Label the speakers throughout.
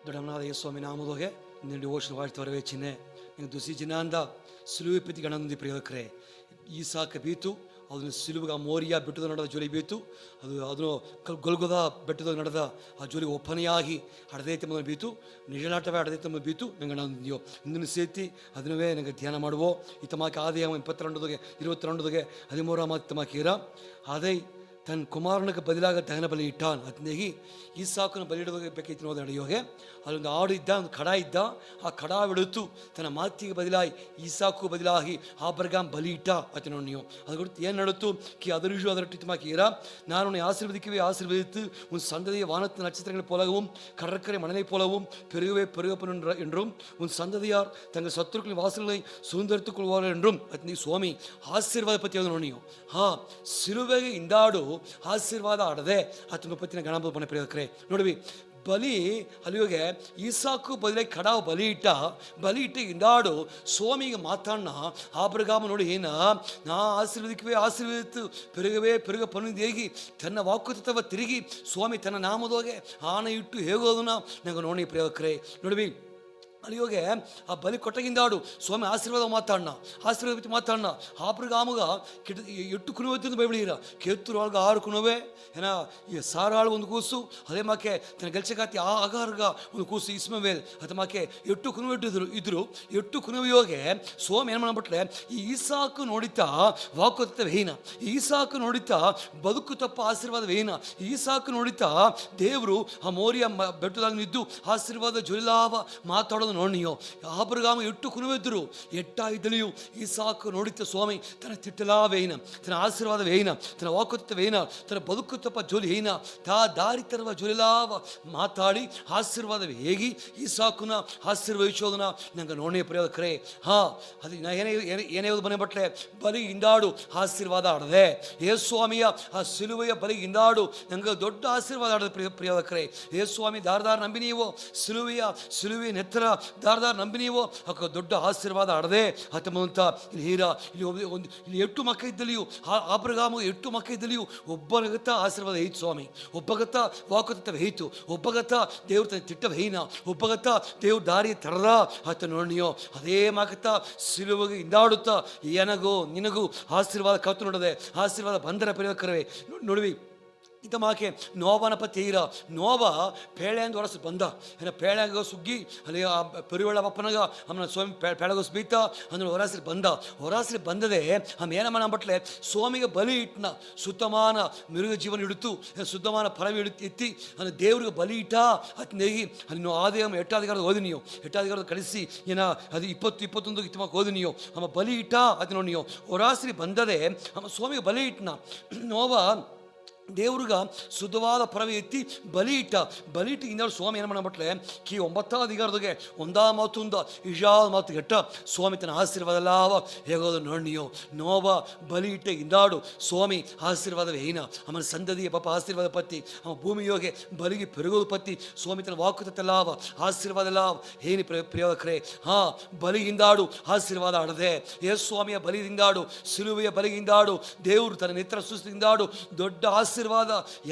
Speaker 1: ಗಣನಾದ ಯೇಸ್ವಾಮಿ ನಾಮದೋಗೆ ನಿಂಡಿ ocean ವಾഴ്த்து வரவேச்சினே நீங்கள் துசி ஜினாந்த ಸಿಲುವೆ ಪತಿ ಗಣನದಿ ಪ್ರಿಯಕರೇ ಈಸಾಕ ಬೀತು ಅದನ್ನು ಸಿಲುವೆಗೆ ಆ ಮೋರಿಯಾ ಬೆಟ್ಟದ ನಡೆದ ಜೋಲಿ ಬೀತು ಅದನ್ನು ಗೊಲ್ಗೊದ ಬೆಟ್ಟದ ನಡೆದ ಆ ಜೋಲಿ ಒಪ್ಪನೆಯಾಗಿ ಅಡದೈತೆ ಮೊದಲು ಬೀತು ನಿಜನಾಟವೇ ಅಡದೈತೆ ಮೊದಲು ಬೀತು ನಂಗೆ ನಂದಿಯೋ ಇಂದನ್ನು ಸೇತಿ ಅದನ್ನೇ ನಂಗೆ ಧ್ಯಾನ ಮಾಡುವೋ ಇತಮಾಕೆ ಆದಾಯ 22 22 13 ಇತಮಾಕೀರ ಆದೈ தன் குமாரனுக்கு பதிலாக தகன பலி இட்டான் அத்தனைகி ஈசாக்குன்னு பலியிடಬೇಕಿತ್ತು ಅನ್ನೋದು ನಡೆಯೋಗೆ ಅಲ್ಲೊಂದು ಆಡು ಇದ್ದ, ಒಂದು ಕಡ ಇದ್ದ. ಆ ಕಡಾವಿಡುತ್ತು ತನ್ನ ಮಾತಿಗೆ ಬದಲಾಗಿ ಈಸಾಕು ಬದಲಾಗಿ ಆಬ್ರಗಾಮ್ ಬಲಿ ಇಟ್ಟ ಅತನೋ ನೀವು ಅದು ಕೊಟ್ಟು ಏನು ನಡುತ್ತು கி அதருஷு அதரட்டித்துமாக்கீரா நான் உன்னை ஆசீர்வதிக்கவே ஆசீர்வதித்து உன் சந்ததியை வானத்து நட்சத்திரங்கள் போலவும் கடற்கரை மணலை போலவும் பெருகவே பெருகப்படும் என்றும் உன் சந்ததியார் தங்கள் சத்துருக்களின் வாசல்களை சுதந்திரத்துக் கொள்வார்கள் என்றும் ಅತ್ನಿ ಸ್ವಾಮಿ ಆಶೀರ್ವಾದ ಪತಿ ಅದನ್ನು ನೀವು ಸಿಲುವೆಗೆ ಇಂದಾಡು ಆಶೀರ್ವಾದ ಆಡದೆ ಆತನ ಪತ್ತಿನ ಗಣಪತಿ ಪಣ ಪ್ರಿಯಕರೇ ನೋಡಿವಿ ಬಲಿ ಅಲ್ಲಿಯೋಗೆ ಈಸಾಕು ಬದಲಾಗಿ ಕಡಾವು ಬಲಿ ಇಟ್ಟು ಇಂದಾಡು ಸ್ವಾಮಿಗೆ ಮಾತಾಡಣ ಆಬ್ರಗಾಮ ನೋಡಿ ಏನ ನಾ ಆಶೀರ್ವದಿಕವೇ ಆಶೀರ್ವದಿತ್ತು ಪೆರುಗವೇ ಪೆರುಗ ಪನ್ನಿದೇಗಿ ತನ್ನ ವಾಕುತವ ತಿರುಗಿ ಸ್ವಾಮಿ ತನ್ನ ನಾಮದೋಗೆ ಆನೆ ಇಟ್ಟು ಹೇಗೋದನ್ನ ನಂಗೆ ನೋಡಿ ಪ್ರಿಯಕರೇ ನೋಡಿವಿ ಅಲ್ಲಿಯೋಗೆ ಆ ಬಲಿ ಕೊಟ್ಟಗಿಂದಾಡು ಸ್ವಾಮಿ ಆಶೀರ್ವಾದ ಮಾತಾಡಣ ಆಶೀರ್ವಾದ ಮಾತಾಡಣ ಆಬ್ರಗಾಮಗ ಕಿಟ ಎಟ್ಟು ಕುಣುವತ್ತಿಂದು ಬೈಬಿಳೀರ ಕೇತ್ತುರೊಳಗೆ 6 ಕುಣವೆ ಏನ ಈ ಸಾರಾಳು ಒಂದು ಕೂಸು ಅದೇ ಮಾಕೆ ತನ್ನ ಗೆಲ್ಚಕಾತಿ ಆಗಾರ್ಗ ಒಂದು ಕೂಸು ಇಸ್ಮವೇಲ್ ಅದ ಮಾಕೆ ಎಟ್ಟು ಕುಣುವೆ ಇದ್ರು ಎಟ್ಟು ಕುಣುವೆಯೋಗೆ ಸ್ವಾಮಿ ಏನು ಮಾಡ್ಬಿಟ್ರೆ ಈ ಈಸಾಕು ನೋಡಿತಾ ವಾಕುತ್ತ ವೇನ ಈಸಾಕು ನೋಡಿತಾ ಬದುಕು ತಪ್ಪ ಆಶೀರ್ವಾದ ವೇನ ಈಸಾಕು ನೋಡಿತಾ ದೇವರು ಆ ಮೋರಿಯ ಬೆಟ್ಟದಾಗ ನಿದ್ದು ಆಶೀರ್ವಾದ ಜೊಲಿಲಾವ ಮಾತಾಡೋದು ನೋಡಿಯೋ ಆಬ್ರಗಾಮ ಎಟ್ಟು ಕುನುವೆದ್ರು ಎಟ್ಟಾಯಿದಲಿಯು ಈಸಾಕು ನೋಡಿತ ಸ್ವಾಮಿ ತನ್ನ ತಿಟ್ಟಲಾ ವೇನ ತನ್ನ ಆಶೀರ್ವಾದ ವೇನ ತನ್ನ ವಾಕುತ್ತ ವೇನ ತನ್ನ ಬದುಕುತ್ತಪ್ಪ ಜೋಲಿ ಏನ ತಾ ದಾರಿ ತರುವ ಜೊಲಿಲಾವ ಮಾತಾಡಿ ಆಶೀರ್ವಾದ ಹೇಗಿ ಈಸಾಕುನ ಆಶೀರ್ವದಿಸೋದನ್ನ ನಂಗೆ ನೋಡೇ ಪ್ರಿಯಕರೇ ಅದು ನಾ ಏನೇ ಮನೆ ಬಟ್ಲೆ ಬಲಿ ಇಂದಾಡು ಆಶೀರ್ವಾದ ಆಡದೆ ಯೇಸ್ವಾಮಿಯ ಆ ಸಿಲುವೆಯ ಬಲಿ ಇಂದಾಡು ನಂಗೆ ದೊಡ್ಡ ಆಶೀರ್ವಾದ ಆಡದೆ ಪ್ರಿಯಕರೇ ಯೇಸ್ವಾಮಿ ದಾರದಾರ ನಂಬಿ ನೀವು ಸಿಲುವೆ ನೆತ್ತರ ದಾರದಾರ ನಂಬಿ ನೀವು ದೊಡ್ಡ ಆಶೀರ್ವಾದ ಆಡದೆ ಹತ್ತಮಂತ ಇಲ್ಲಿ ಹೀರ ಇಲ್ಲಿ 8 ಮಕ್ಕ ಇದ್ದಲಿಯೂ ಆಬ್ರಗಾಮ 8 ಮಕ್ಕ ಇದ್ದಲಿಯೂ ಒಬ್ಬಗತ್ತ ಆಶೀರ್ವಾದ ಹೇಯ್ತು ಸ್ವಾಮಿ ಒಬ್ಬಗತ್ತ ವಾಕುತ್ತ ಹೇಯ್ತು ಒಬ್ಬಗತ್ತ ದೇವ್ರ ತನ್ನ ತಿಟ್ಟ ಹೇಯ್ನ ಒಬ್ಬಗತ್ತ ದೇವ್ರ ದಾರಿ ತರದ ಹತ್ತ ನೋಡಿಯೋ ಅದೇ ಮಾಕತ್ತ ಸಿಲುವೆಗೆ ಇಂದಾಡುತ್ತಾ ಏನಗೂ ನಿನಗೂ ಆಶೀರ್ವಾದ ಕತ್ತು ನೋಡದೆ ಆಶೀರ್ವಾದ ಬಂದರ ಪ್ರಿಯಕರವೇ ನೋಡುವಿ ಇತಮಾಕೆ ನೋವನ ಪತ್ತೀರ ನೋವ ಪೇಳೆಂದು ಹೊರಸು ಬಂದ ಏನ ಪೇಳೆಗ ಸುಗ್ಗಿ ಅಲ್ಲಿ ಆ ಪೆರುವಳ ಅಪ್ಪನಾಗ ಅವನ ಸ್ವಾಮಿ ಪೇಳಗೋಸ್ ಬೀತ ಅಂದ್ರೆ ಹೊರಾಸ್ರಿ ಬಂದದೆ ಆమె ಏನಮ್ಮ ಬಟ್ಲೆ ಸ್ವಾಮಿಗೆ ಬಲಿ ಇಟ್ಟನ ಶುದ್ಧಮಾನ ಮಿರುಗ ಜೀವನ ಇಡುತ್ತು ಶುದ್ಧಮಾನ ಫಲವಿ ಎತ್ತಿ ಅಂದ್ರೆ ದೇವ್ರಿಗೆ ಬಲಿ ಇಟ್ಟ ಅತ್ ನೇಗಿ ಅಲ್ಲಿ ಆದಾಯ ಎಟ್ಟಾಧಿಕಾರದ ಓದಿನಿಯೋ ಎಟ್ಟಾಧಿಕಾರದ ಕಳಿಸಿ ಏನ ಅದು 20-21 ಇತ್ತಮಾಕ ಓದಿನಿಯೋ ಅಮ್ಮ ಬಲಿ ಇಟ್ಟ ಅದು ನೋಡಿಯೋ ಹೊರಾಸ್ರಿ ಬಂದದೆ ಅಮ್ಮ ಸ್ವಾಮಿಗೆ ಬಲಿ ಇಟ್ಟನ ನೋವ ದೇವ್ರಿಗ ಶುದ್ಧವಾದ ಪರವೆ ಎತ್ತಿ ಬಲಿ ಇಟ್ಟು ಇಂದಾಡು ಸ್ವಾಮಿ ಏನು ಮಾಡಬಿಟ್ಲೆ ಕಿ 9th ಅಧಿಕಾರದಾಗೆ 1 ಮಾತುಂದ ಇಜಾದ ಮಾತು ಗೆಟ್ಟ ಸ್ವಾಮಿ ತನ್ನ ಆಶೀರ್ವಾದಲಾವ ಹೇಗೋದು ನೋಡಿಯೋ ನೋವ ಬಲಿ ಇಟ್ಟ ಇಂದಾಡು ಸ್ವಾಮಿ ಆಶೀರ್ವಾದವೇ ಏನ ಅವನ ಸಂದದಿಯ ಪಾಪ ಆಶೀರ್ವಾದ ಪತ್ತಿ ಅವ ಭೂಮಿಯೋಗೆ ಬಲಿಗೆ ಪೆರುಗೋದು ಪತ್ತಿ ಸ್ವಾಮಿ ತನ್ನ ವಾಕುತಲಾವ ಆಶೀರ್ವಾದಲಾವ ಏನಿ ಪ್ರಿಯಕರೇ ಬಲಿ ಇಂದಾಡು ಆಶೀರ್ವಾದ ಆಡದೆ ಸ್ವಾಮಿಯ ಬಲಿಯಿಂದಾಡು ಸಿಲುವೆಯ ಬಲಿಯಿಂದಾಡು ದೇವರು ತನ್ನ ನೇತ್ರ ಸುಸ್ತಿಂದಾಡು ದೊಡ್ಡ ಆಶೀರ್ವಾದ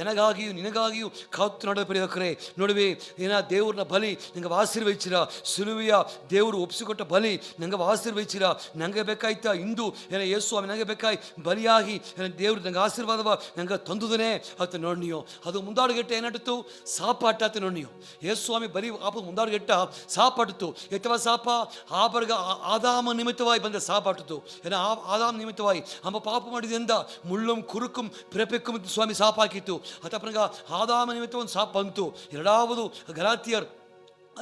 Speaker 1: ಎನಗಾಗಿಯೂ ನಿನಗಾಗಿಯೂ ಕಾತು ನಡುವೆ ಪ್ರಿಯಕರೇ ನೋಡುವೆ ಏನ ದೇವ್ರನ್ನ ಬಲಿ ನಂಗೆ ಆಶೀರ್ವದಿಸಿರ ಸಿಲುವೆಯ ದೇವರು ಒಪ್ಪಿಸಿಕೊಟ್ಟ ಬಲಿ ನಂಗೆ ಆಶೀರ್ವದಿಸಿರ ನಂಗೆ ಬೇಕಾಯ್ತಾ ಇಂದು ಏನ ಯೇಸ್ವಾಮಿ ನಂಗೆ ಬೇಕಾಯ್ ಬಲಿಯಾಗಿ ದೇವ್ರು ನಂಗೆ ಆಶೀರ್ವಾದವ ನಂಗೆ ತಂದುದನೇ ಅಂತ ನೋಡಿಯೋ ಅದು ಮುಂದಾಡುಗೆಟ್ಟ ಏನಾಟಿತ್ತು ಸಾಪಾಟ ಅಂತ ನೋಡಿಯೋ ಯೇಸ್ವಾಮಿ ಬಲಿ ಆಪ ಮುಂದಾಡುಗೆಟ್ಟ ಸಾಪಾಟಿತ್ತು ಎತ್ತವ ಸಾಪ ಆಬರ್ಗ ಆದಾಮ ನಿಮಿತ್ತವಾಗಿ ಬಂದ ಸಾಪಾಟಿತ್ತು ಏನ ಆದಾಮ ನಿಮಿತ್ತವಾಗಿ ಅಮ್ಮ ಪಾಪ ಮಾಡಿದಿಂದ ಮುಳ್ಳುಂ ಕುರುಕುಂ ಪಿರಪೆಕ್ಕುಂ ಸ್ವಾಮಿ ಸಾಪ್ ಹಾಕಿತ್ತು ಹತ್ತಪ್ಪನಗ ಆದಾಮ ನಿಮಿತ್ತ ಒಂದು ಸಾಪ್ ಬಂತು. 2வது ಗಲಾತಿಯರ್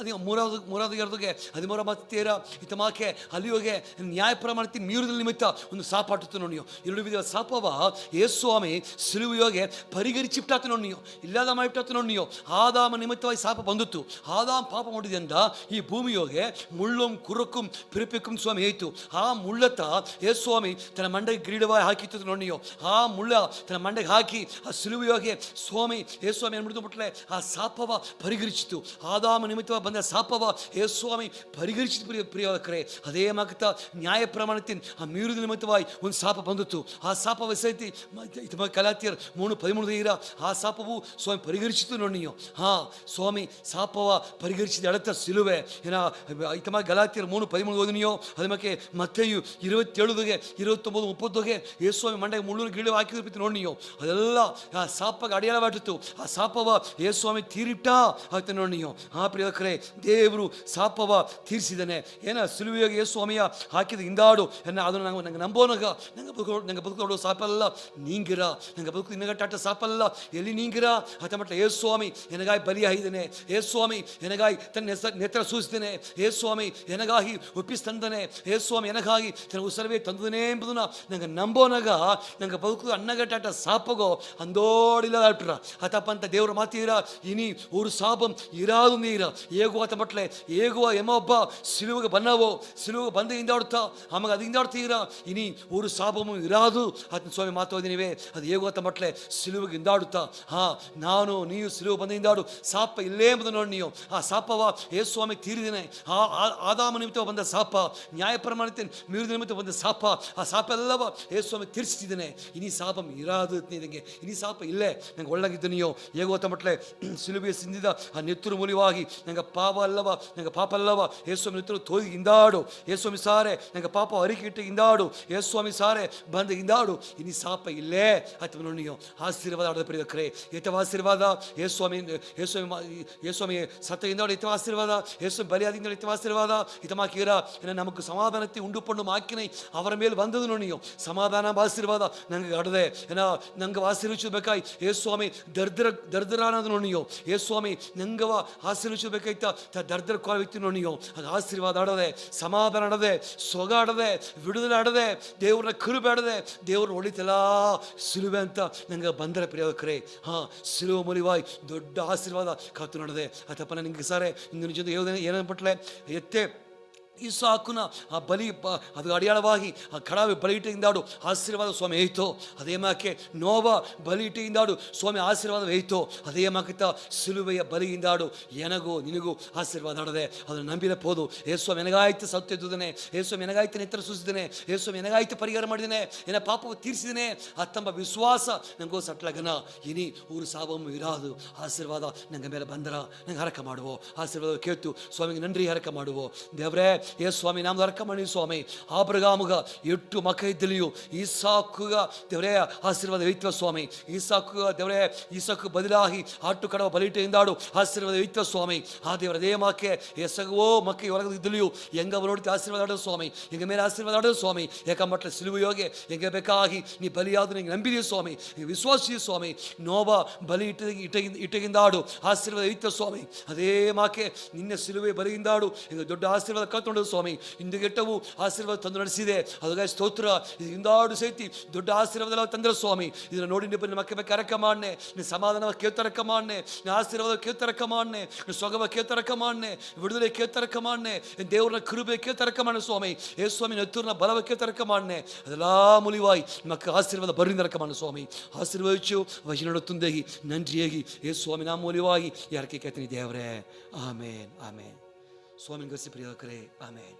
Speaker 1: ಅದು 3வது 13 ಮತ್ತೇರ ಇತಮಾಕೆ ಅಲ್ಲಿಯೋಗೆ ನ್ಯಾಯ ಪ್ರಮಾಣಕ್ಕೆ ಮೀರಿದ ನಿಮಿತ್ತ ಒಂದು ಸಾಪಾಟಿತ್ತು ನೋಡಿಯೋ 2 ವಿಧ ಸಾಪವ ಯೇಸ್ವಾಮಿ ಸಿಲುವೆಯೋಗೆ ಪರಿಗರಿಸಿಬಿಟ್ಟಾತು ನೋಡಿಯೋ ಇಲ್ಲದ ಮಾಡಿಬಿಟ್ಟಾತು ನೋಡಿಯೋ ಆದಾಮ ನಿಮಿತ್ತವಾಗಿ ಸಾಪ ಬಂದಿತ್ತು ಆದಾಮ ಪಾಪ ಮಾಡಿದಿಂದ ಈ ಭೂಮಿಯೋಗೆ ಮುಳ್ಳುಂ ಕುರುಕುಂ ಪಿರಿಪಿಕ್ಕುಂ ಸ್ವಾಮಿ ಹೇಯ್ತು ಆ ಮುಳ್ಳತ್ತ ಯೇಸ್ವಾಮಿ ತನ್ನ ಮಂಡೆಗೆ ಗ್ರೀಡವಾಗಿ ಹಾಕಿತ್ತು ನೋಡಿಯೋ ಆ ಮುಳ್ಳ ತನ್ನ ಮಂಡೆಗೆ ಹಾಕಿ ಆ ಸಿಲುವೆಯೋಗೆ ಸ್ವಾಮಿ ಯೇಸ್ವಾಮಿ ಏನು ಬಿಡ್ತು ಬಿಟ್ಲೆ ಆ ಸಾಪವ ಪರಿಗರಿಸಿತು ಆದಾಮ ನಿಮಿತ್ತವಾಗಿ ಬಂದ ಶಾಪವ ಯೇಸು സ്വാമി പരിഹരിച്ചു പ്രിയവക്രെ. അതേ മകത്ത ന്യായപ്രമാണത്തിൻ ആ മീറുന്ന നിമിത്തമായി ಒಂದು ಶಾಪ ಬಂದಿತ್ತು. ಆ ಶಾಪ ಸಹಿತ ಗಲಾತ್ಯರ್ 3:13 దగ్గర ಆ ಶಾಪವು ಸ್ವಾಮಿ ಪರಿಹರಿಸಿತು ನೋಡಿಯೋ. ಸ್ವಾಮಿ ಶಾಪವ ಪರಿಹರಿಸಿದ ಅಡತ ಸಿಲುವೆ ಏನ ಇತಮ ಗಲಾತ್ಯರ್ 3:13 ಓದಿನಿಯೋ. ಅದಕ್ಕೆ ಮತ್ತೆಯು 27 29 30 ಯೇಸು ಸ್ವಾಮಿ ಮಂಡೆಗೆ ಮುಳ್ಳು ಗೀಳು ಹಾಕಿರ್ಬಿತ್ತು ನೋಡಿಯೋ. ಅದೆಲ್ಲ ಆ ಶಾಪಗೆ ಅಡಿಯಾಳವಾಗಿತ್ತು. ಆ ಶಾಪವ ಯೇಸು ಸ್ವಾಮಿ ತೀರಿಟ್ಟ ಆಯ್ತು ನೋಡಿಯೋ. ಪ್ರಿಯವಕ್ರೆ, ದೇವರು ಶಾಪವ ತೀರಿಸಿದ್ದಾನೆ. ಏನ ಸಿಲುವೆಗೆ ಯೇಸು ಸ್ವಾಮಿಯ ಹಾಕಿದ ಹಿಂದಾಡು ಅದನ್ನು ನಂಗೆ ನಂಬೋನಾಗ ನಂಗೆ ಬದುಕೋಡು ಶಾಪಲ್ಲ ನೀಂಗಿರ, ನಂಗೆ ಬದುಕು ಇನ್ನಗಟ್ಟಾಟ ಶಾಪಲ್ಲ ಎಲ್ಲಿ ನೀಂಗಿರ ಹತಮಟ್ಟ ಯೇಸು ಸ್ವಾಮಿ ಎನಗಾಯಿ ಬಲಿಯಾಗಿದ್ದಾನೆ. ಯೇಸು ಸ್ವಾಮಿ ಎನಗಾಯಿ ತನ್ನ ನೇತ್ರ ಸೂಚಿಸಿದ್ದಾನೆ. ಯೇಸು ಸ್ವಾಮಿ ಎನಗಾಗಿ ಒಪ್ಪಿಸ್ತಂದನೆ. ಯೇಸು ಸ್ವಾಮಿ ಎನಗಾಗಿ ತನ್ನ ಉಸರವೇ ತಂದನೇ ಎಂಬುದನ್ನ ನಂಗೆ ನಂಬೋನಾಗ ನಂಗೆ ಬದುಕು ಅನ್ನಗಟ್ಟಾಟ ಶಾಪಗೋ ಅಂದೋಡಿಲ್ಲ ಆಟ್ರ ಹತಪ್ಪ ಅಂತ ದೇವ್ರ ಮಾತೀರ ಇನಿ ஒரு சாபம் இராது நீர ஏகோ அத்த மட்டலே ஏகோ எமோப்பா சிலுவுக்கு பண்ணவோ சிலுவுக்கு ಬಂದು ಹಿಂದಾಡುತ್ತಾ ಆಮೇಲೆ ಅದು ಹಿಂದಾಡ್ತೀರಾ ಇನಿ ஒரு சாபமும் ಇರಾದು ಅದನ್ನ ಸ್ವಾಮಿ ಮಾತೋದಿನಿವೆ. ಅದು ಹೇಗೋ ಅತ್ತ ಮಟ್ಲೆ ಸಿಲುವಿಗೆ ಹಿಂದಾಡುತ್ತಾ ನಾನು ನೀವು ಸಿಲುವು ಬಂದು ಹಿಂದಾಡು ಶಾಪ ಇಲ್ಲೇ ಎಂಬುದು ನೋಡಿ ನೀವು. ಆ ಶಾಪವ ಯೇಸು ಸ್ವಾಮಿ ತೀರಿದೇನೆ. ಆದಾಮ ನಿಮಿತ್ತ ಬಂದ ಶಾಪ, ನ್ಯಾಯ ಪ್ರಮಾಣತೆ ಮೀರಿದ ನಿಮಿತ್ತ ಬಂದ ಶಾಪ, ಆ ಶಾಪ ಎಲ್ಲವ ಯೇಸು ಸ್ವಾಮಿ ತೀರಿಸಿದ್ದೇನೆ. ಇನಿ ಶಾಪಂ ಇರಾದು ನಿನಗೆ, ಇನಿ ಶಾಪ ಇಲ್ಲೇ ನಂಗೆ ಒಳ್ಳಾಗಿದ್ದು ನೀವು ಹೇಗೋ ಅತ್ತ ಮಟ್ಲೆ ಸಿಲುವಿಗೆ ಸಿಂದಿದ ಆ ನೆತ್ತರು ಮೂಲಿವಾಗಿ ನಂಗೆ ಪಾಪ ಅಲ್ಲವ ನಂಗೆ ಪಾಪ ಅಲ್ಲವ ಯೇಸು ಸ್ವಾಮಿ ನೆತ್ತರು ತೋಗಿ ಹಿಂದಾಡು. ಯೇಸು ಸ್ವಾಮಿ ಸಾರೆ ನಂಗೆ ಪಾಪ ಅರಿಕಿಟ್ಟು ಹಿಂದಾಡು. ಯೇಸು ಸ್ವಾಮಿ ಸಾರೆ ಬಂದು ಹಿಂದಾಡು. ಇನಿ ಶಾಪ ಇಲ್ಲೇ ಅಥವಾ ನೋಡಿ ಆಶೀರ್ವಾದ ಆಡದ ಪ್ರಿಯಕರೇ. ಏತವ ಆಶೀರ್ವಾದ ಯೇಸು ಸ್ವಾಮಿ ಸತ್ತ ಹಿಂದಾಡು ಏತವ ಆಶೀರ್ವಾದ. ಯೇಸು ಬಲಿಯಾದ ಹಿಂದಾಡು ಏತವ ಆಶೀರ್ವಾದ. ಇತಮಾಕೀರ நமக்கு சமாதானத்தை உண்டு பண்ணும் ஆக்கினை அவர் மேல் வந்தது நோனியோ. சமாதான ஆசீர்வாದ ನಂಗೆ ಆಡದೆ ನಂಗೆ ಆಶೀರ್ವಿಸಬೇಕಾಯ್ ಯೇಸು ಸ್ವಾಮಿ ದರ್ದರಾನದು ನೋಡಿಯೋ. ಯೇಸು ಸ್ವಾಮಿ ನಂಗವ ಆಶೀರ್ವಿಸಬೇಕಾಯ್ತ ದರ್ದರ ಕೊರವಿತ್ತು ನೋಡಿಯೋ. ಅದು ಆಶೀರ್ವಾದ ಆಡದೆ, ಸಮಾಧಾನ ಆಡದೆ, ಸೊಗ ಆಡದೆ, ವಿಡುದಲೆ ಆಡದೆ, ದೇವ್ರನ್ನ ಕೃಪೆ ಆಡದೆ, ದೇವ್ರನ್ನ ಹೊಳಿತಲ್ಲ ಸಿಲುವೆ ಅಂತ ನಂಗೆ ಬಂದರೆ ಪ್ರಿಯವಕರೇ. ಸಿಲುವೆ ಮೂಲಿವಾಯ್ ದೊಡ್ಡ ಆಶೀರ್ವಾದ ಕಾತು ನಡೆದೆ. ಅದಪ್ಪ ನನಗೆ ಸಾರೆ ಇಂದು ನಿಜ ಏನನ್ಪಟ್ಲೆ ಎತ್ತೆ ಈಸಾಕುನ ಆ ಬಲಿ ಅದು ಅಡಿಯಾಳವಾಗಿ ಆ ಕಡಾವೆ ಬಲಿಯಿಟ್ಟು ಹಿಂದಾಡು ಆಶೀರ್ವಾದ ಸ್ವಾಮಿ ಏಯ್ತೋ. ಅದೇ ಮಾಕೆ ನೋವ ಬಲಿಯಿಟ್ಟು ಹಿಂದಾಡು ಸ್ವಾಮಿ ಆಶೀರ್ವಾದ ಏಯ್ತೋ. ಅದೇ ಮಾಕಿತ ಸಿಲುವೆಯ ಬಲಿ ಹಿಂದಾಡು ಎನಗೂ ನಿನಗೂ ಆಶೀರ್ವಾದ ಆಡದೆ ಅದನ್ನು ನಂಬಿದ ಪೋದು. ಯೇಸು ಎನಗಾಯ್ತು ಸತ್ಯದ್ದುದನೆ, ಯೇಸು ಎನಗಾಯ್ತು ನೆತ್ತರ ಸೂಸಿದ್ದೇನೆ, ಯೇಸು ಎನಗಾಯ್ತು ಪರಿಹಾರ ಮಾಡಿದ್ದೇನೆ, ಏನ ಪಾಪವು ತೀರಿಸಿದ್ದೇನೆ ಅತ್ತಂಬ ವಿಶ್ವಾಸ ನಂಗೋ ಸಟ್ಲಗನ ಇನಿ ಊರು ಸಾಬಮ್ಮು ಇರಾದು. ಆಶೀರ್ವಾದ ನಂಗೆ ಮೇಲೆ ಬಂದರ ನಂಗೆ ಹರಕ ಮಾಡುವೋ. ಆಶೀರ್ವಾದ ಕೇಳ್ತು ಸ್ವಾಮಿಗೆ ನನ್ರಿ ಹರಕ ಮಾಡುವೋ. ದೇವರೇ ಯೇಸು ಸ್ವಾಮಿ ನಾಮದ ಹರಕ ಮಾಡಿ ಸ್ವಾಮಿ. ಆಬ್ರಗಾಮುಗ 8 ಮಕ್ಕ ಇದ್ದಲಿಯು ಈಸಾಕುಗ ದೇವರೇ ಆಶೀರ್ವಾದ ವೈತ್ವ ಸ್ವಾಮಿ. ಈಸಾಕುಗ ದೇವರೇ ಈಸಾಕು ಬದಲಾಗಿ ಆಟು ಕಡವ ಬಲಿಟ್ಟು ಹಿಂದಾಡು ಆಶೀರ್ವಾದ ವೈತ್ವ ಸ್ವಾಮಿ. ಆ ದೇವರ ಅದೇ ಮಾಕೆ ಎಸಗವೋ ಮಕ್ಕೆ ಹೊರಗದ ಇದ್ದಲಿಯು ಎಂಗ ನೋಡ್ತಿ ಆಶೀರ್ವಾದ ಆಡೋದು ಸ್ವಾಮಿ. ಎಂಗ ಮೇಲೆ ಆಶೀರ್ವಾದ ಆಡೋದು ಸ್ವಾಮಿ. ಯಾಕಂಬಟ್ಲೆ ಸಿಲುವೆಯೋಗೆ ಎಂಗೆ ಬೇಕಾಗಿ ನೀ ಬಲಿಯಾದ ನಿಂಗೆ ನಂಬಿದೀಯ ಸ್ವಾಮಿ, ವಿಶ್ವಾಸಿಯ ಸ್ವಾಮಿ. ನೋವ ಬಲಿ ಇಟ್ಟಗಿಂದಾಡು ಆಶೀರ್ವಾದ ವೈತ್ವ ಸ್ವಾಮಿ. ಅದೇ ಮಾಕೆ ನಿನ್ನ ಸಿಲುವೆ ಬಲಿಯಿಂದಾಡು ಎಂಗ ದೊಡ್ಡ ಆಶೀರ್ವಾದ ಕಲ್ತು ಸ್ವಾಮಿ. ಇಂದುಗೆಟ್ಟವು ಆಶೀರ್ವಾದ ತಂದು ನಡೆಸಿದೆ. ಅದಕ್ಕಾಗಿ ಸ್ತೋತ್ರ. ಇದು ಹಿಂದಾಡು ಸೈತಿ ದೊಡ್ಡ ಆಶೀರ್ವಾದ ತಂದ್ರ ಸ್ವಾಮಿ. ಇದನ್ನು ನೋಡಿ ನಿಮ್ಮ ಮಕ್ಕ ಬೇಕು ಅರಕ ಮಾಡ್ನೆ, ನೀ ಸಮಾಧಾನವ ಕೇಳ್ತರಕ ಮಾಡ್ನೆ, ನೀ ಆಶೀರ್ವಾದ ಕೇಳ್ತರಕ ಮಾಡ್ನೆ, ನೀ ಸೊಗವ ಕೇಳ್ತರಕ ಮಾಡ್ನೆ, ವಿಡುದಲೆ ಕೇಳ್ತರಕ ಮಾಡ್ನೆ, ದೇವ್ರನ್ನ ಕೃಪೆ ಕೇಳ್ತರಕ ಮಾಡ್ನೆ ಸ್ವಾಮಿ. ಏ ಸ್ವಾಮಿ ನೆತ್ತೂರ್ನ ಬಲವ ಕೇಳ್ತರಕ ಮಾಡ್ನೆ. ಅದೆಲ್ಲ ಮುಲಿವಾಯಿ ಮಕ್ಕ ಆಶೀರ್ವಾದ ಬರಿಂದ ರಕ ಮಾಡ್ನೆ ಸ್ವಾಮಿ. ಆಶೀರ್ವದಿಸು ವಚನ ತುಂದಗಿ ನಂಜಿಯಾಗಿ ಏ ಸ್ವಾಮಿ ನಾ ಮೂಲಿವಾಗಿ ಯಾರಕ್ಕೆ ಕೇಳ್ತೀನಿ ದೇವರೇ. ಆಮೇನ್ ಆಮೇನ್. ಸ್ವಾಮಿ ಗಸಿ ಪ್ರಿಯಕರೇ. ಆಮೇನ್.